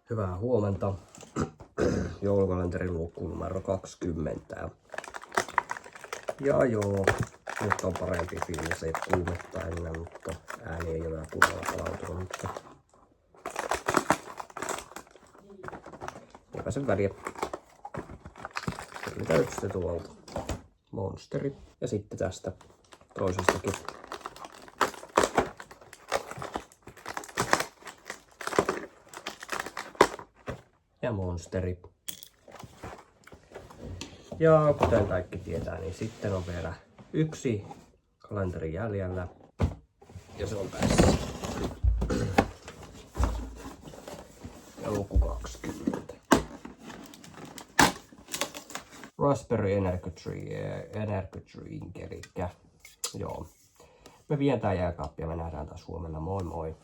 Hyvää huomenta. Joulukalenterin luku numero 20. Ja joo, nyt on parempi fiilis, ei kuumetta ennen, mutta ääni ei ole kunnolla palautunut. Mutta eipä sen väliä. Mitä yksi tuolta. Monsteri. Ja sitten tästä toisestakin. Ja monsteri. Ja kuten kaikki tietää, niin sitten on vielä yksi kalenteri jäljellä. Ja se on tässä. Ja luku 20. Raspberry Energy Drink, elikkä joo. Me vien tää jääkaappi ja me nähdään taas huomenna. Moi moi!